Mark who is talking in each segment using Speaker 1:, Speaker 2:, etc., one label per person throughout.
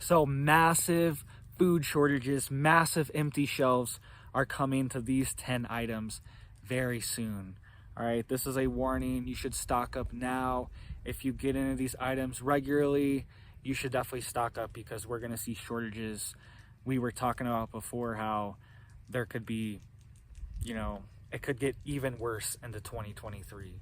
Speaker 1: So massive food shortages, massive empty shelves are coming to these 10 items very soon. All right, this is a warning. You should stock up now. If you get into these items regularly, you should definitely stock up because we're gonna see shortages. We were talking about before how there could be, it could get even worse into 2023.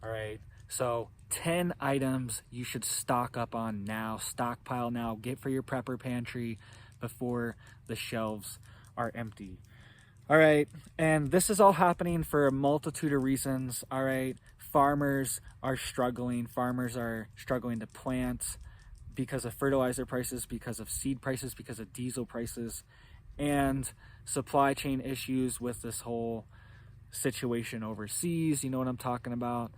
Speaker 1: All right, so 10 items you should stock up on now, stockpile now, get for your prepper pantry before the shelves are empty. All right, and this is all happening for a multitude of reasons. All right, farmers are struggling to plant because of fertilizer prices, because of seed prices, because of diesel prices, and supply chain issues with this whole situation overseas. You know what I'm talking about?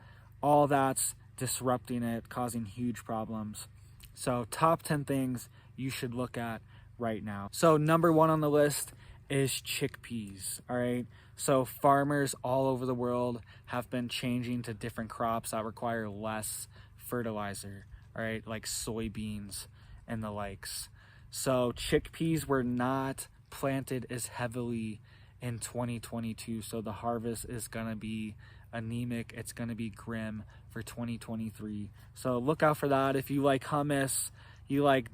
Speaker 1: All that's disrupting it, causing huge problems. So top 10 things you should look at right now. So number 1 on the list is chickpeas. All right, so farmers all over the world have been changing to different crops that require less fertilizer, all right, like soybeans and the likes. So chickpeas were not planted as heavily in 2022, so the harvest is gonna be anemic. It's gonna be grim for 2023, so look out for that. If you like hummus, you like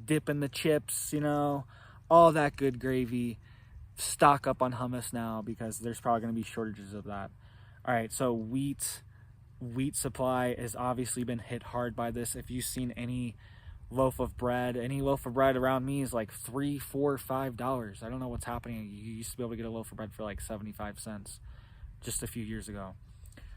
Speaker 1: dipping the chips, all that good gravy, stock up on hummus now because there's probably going to be shortages of that. All right, so wheat supply has obviously been hit hard by this. If you've seen any loaf of bread around me is like $3, $4, $5. I don't know what's happening. You used to be able to get a loaf of bread for like 75 cents just a few years ago.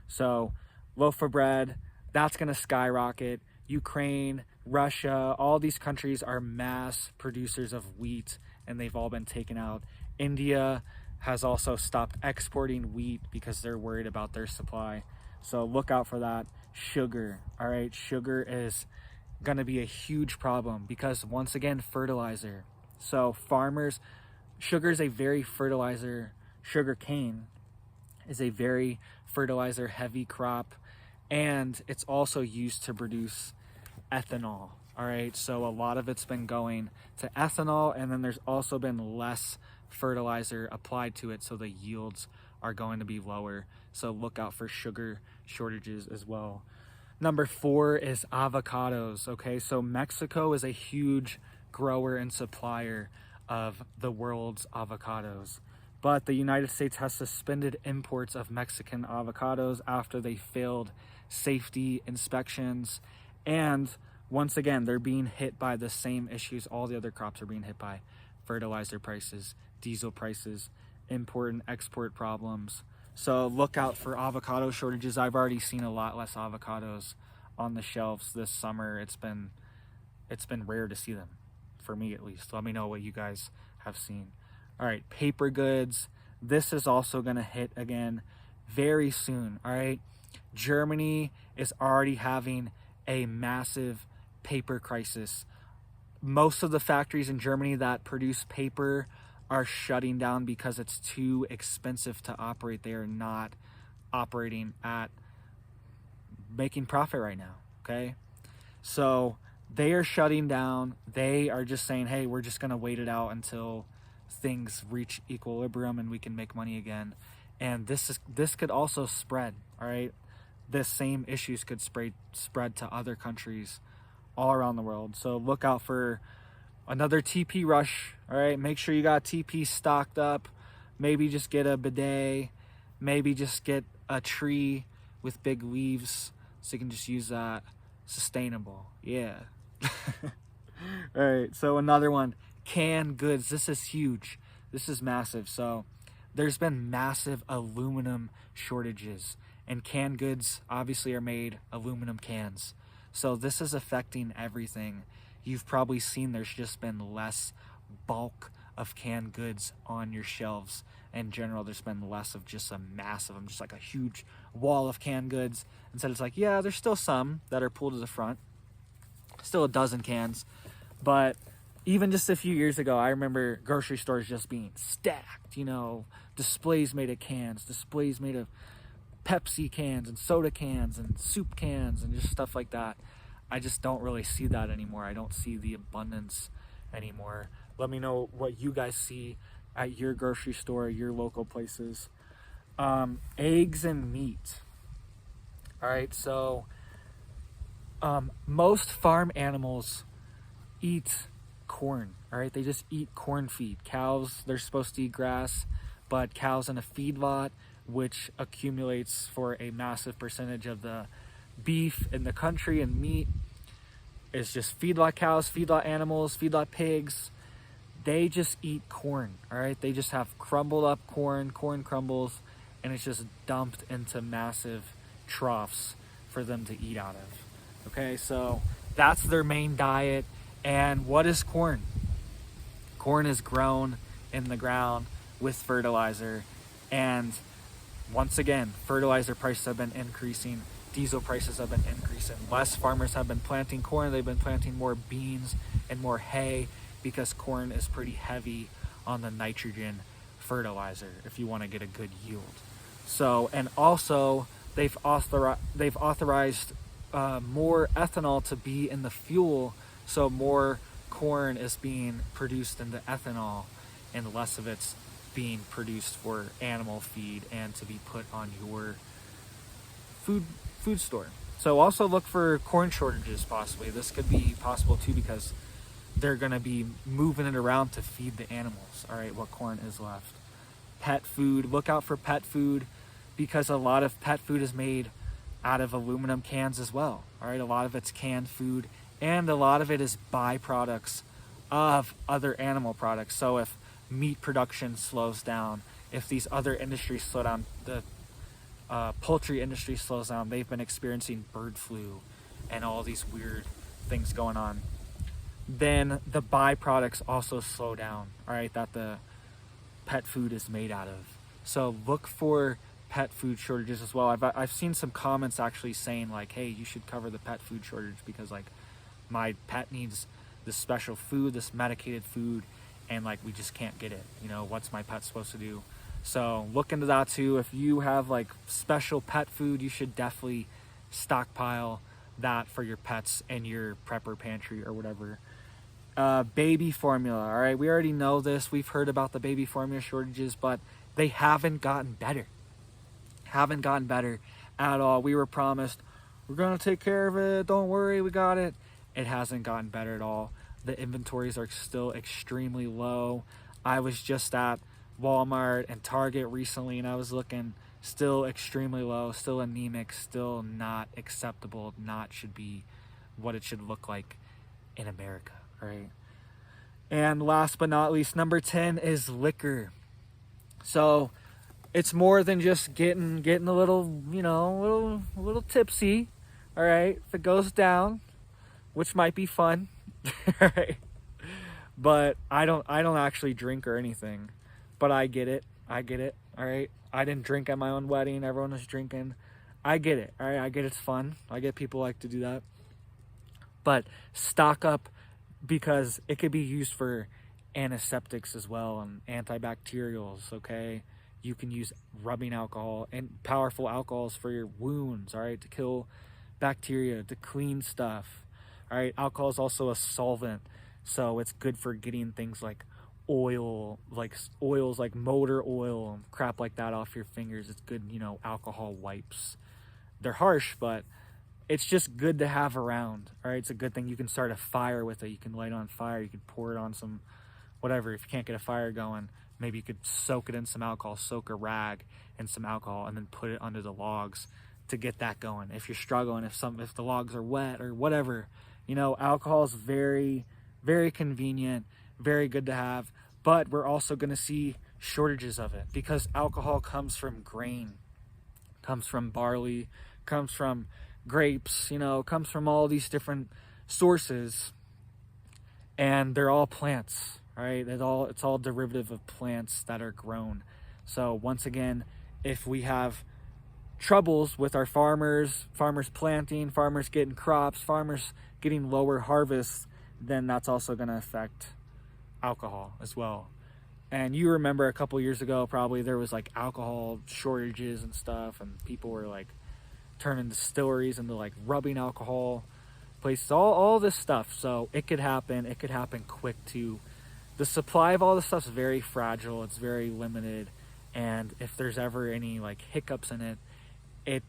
Speaker 1: So loaf of bread, that's going to skyrocket. Ukraine, Russia, all these countries are mass producers of wheat and they've all been taken out. India has also stopped exporting wheat because they're worried about their supply. So look out for that. Sugar, all right, sugar is going to be a huge problem because once again, fertilizer. So sugar is a very sugar cane is a very fertilizer heavy crop, and it's also used to produce ethanol. All right, so a lot of it's been going to ethanol, and then there's also been less fertilizer applied to it, so the yields are going to be lower. So look out for sugar shortages as well. Number 4 is avocados. Okay, so Mexico is a huge grower and supplier of the world's avocados, but the United States has suspended imports of Mexican avocados after they failed safety inspections. And once again, they're being hit by the same issues all the other crops are being hit by: fertilizer prices, diesel prices, import and export problems. So look out for avocado shortages. I've already seen a lot less avocados on the shelves this summer. It's been rare to see them, for me at least. Let me know what you guys have seen. All right, paper goods. This is also going to hit again very soon. All right, Germany is already having a massive paper crisis. Most of the factories in Germany that produce paper are shutting down because it's too expensive to operate. They are not operating at making profit right now. Okay, so they are shutting down. They are just saying, hey, we're just going to wait it out until things reach equilibrium and we can make money again. And this could also spread. All right, this same issues could spread to other countries all around the world. So look out for another TP rush. All right, make sure you got TP stocked up. Maybe just get a bidet. Maybe just get a tree with big leaves so you can just use that. Sustainable, yeah. All right, so another one, canned goods. This is huge. This is massive. So there's been massive aluminum shortages, and canned goods obviously are made aluminum cans. So this is affecting everything. You've probably seen there's just been less bulk of canned goods on your shelves. In general, there's been less of just just like a huge wall of canned goods. Instead, it's like, yeah, there's still some that are pulled to the front. Still a dozen cans. But even just a few years ago, I remember grocery stores just being stacked, displays made of cans, displays made of Pepsi cans and soda cans and soup cans and just stuff like that. I just don't really see that anymore. I don't see the abundance anymore. Let me know what you guys see at your grocery store, your local places. Eggs and meat. All right, so most farm animals eat corn. All right, they just eat corn feed. Cows, they're supposed to eat grass, but cows in a feedlot, which accumulates for a massive percentage of the beef in the country and meat, is just feedlot cows, feedlot animals, feedlot pigs. They just eat corn. All right, they just have crumbled up corn crumbles, and it's just dumped into massive troughs for them to eat out of. Okay, so that's their main diet. And what is corn? Corn is grown in the ground with fertilizer, and once again, fertilizer prices have been increasing, diesel prices have been increasing. Less farmers have been planting corn, they've been planting more beans and more hay, because corn is pretty heavy on the nitrogen fertilizer if you want to get a good yield. So, and also they've authorized more ethanol to be in the fuel, so more corn is being produced into ethanol and less of it's being produced for animal feed and to be put on your food store. So also look for corn shortages possibly. This could be possible too, because they're going to be moving it around to feed the animals. All right, what corn is left. Pet food, look out for pet food, because a lot of pet food is made out of aluminum cans as well. All right, a lot of it's canned food, and a lot of it is byproducts of other animal products. So if meat production slows down, if these other industries slow down, the poultry industry slows down, they've been experiencing bird flu and all these weird things going on, then the byproducts also slow down, all right, that the pet food is made out of. So look for pet food shortages as well. I've seen some comments actually saying like, hey, you should cover the pet food shortage because like my pet needs this special food, this medicated food, and like we just can't get it. You know, what's my pet supposed to do? So look into that too. If you have like special pet food, you should definitely stockpile that for your pets in your prepper pantry or whatever. Baby formula. All right, we already know this. We've heard about the baby formula shortages, but they haven't gotten better. Haven't gotten better at all. We were promised, we're gonna take care of it, don't worry, we got it. It hasn't gotten better at all. The inventories are still extremely low. I was just at Walmart and Target recently, and I was looking, still extremely low, still anemic, still not acceptable, not should be what it should look like in America, right? And last but not least, number 10 is liquor. So it's more than just getting a little, you know, a little tipsy, all right? If it goes down, which might be fun, right? But I don't actually drink or anything, but I get it, all right? I didn't drink at my own wedding, everyone was drinking. I get it, all right? I get it's fun. I get people like to do that. But stock up, because it could be used for antiseptics as well and antibacterials, okay? You can use rubbing alcohol and powerful alcohols for your wounds, all right, to kill bacteria, to clean stuff, all right? Alcohol is also a solvent, so it's good for getting things like oils like motor oil and crap like that off your fingers. It's good, you know, alcohol wipes. They're harsh, but it's just good to have around, all right? It's a good thing. You can start a fire with it. You can light it on fire. You can pour it on some, whatever. If you can't get a fire going, maybe you could soak it in some alcohol, soak a rag in some alcohol, and then put it under the logs to get that going. If you're struggling, if the logs are wet or whatever, you know, alcohol is very, very convenient, very good to have. But we're also going to see shortages of it because alcohol comes from grain, comes from barley, comes from grapes, you know, comes from all these different sources, and they're all plants, right? It's all derivative of plants that are grown. So once again, if we have troubles with our farmers planting, farmers getting crops, farmers getting lower harvests, then that's also going to affect alcohol as well. And you remember a couple years ago, probably there was like alcohol shortages and stuff, and people were like turning distilleries into like rubbing alcohol places, all this stuff. So it could happen quick too. The supply of all this stuff is very fragile, it's very limited, and if there's ever any like hiccups in it, it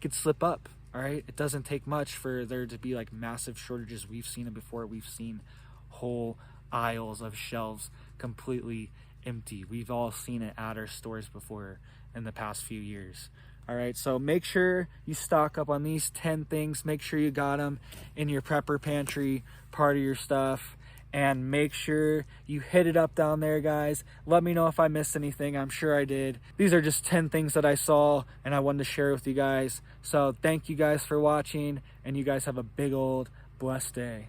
Speaker 1: could slip up. All right, it doesn't take much for there to be like massive shortages. We've seen it before. We've seen whole aisles of shelves completely empty. We've all seen it at our stores before in the past few years. All right, so make sure you stock up on these 10 things. Make sure you got them in your prepper pantry, part of your stuff, and make sure you hit it up down there, guys. Let me know if I missed anything. I'm sure I did. These are just 10 things that I saw and I wanted to share with you guys. So thank you guys for watching, and you guys have a big old blessed day.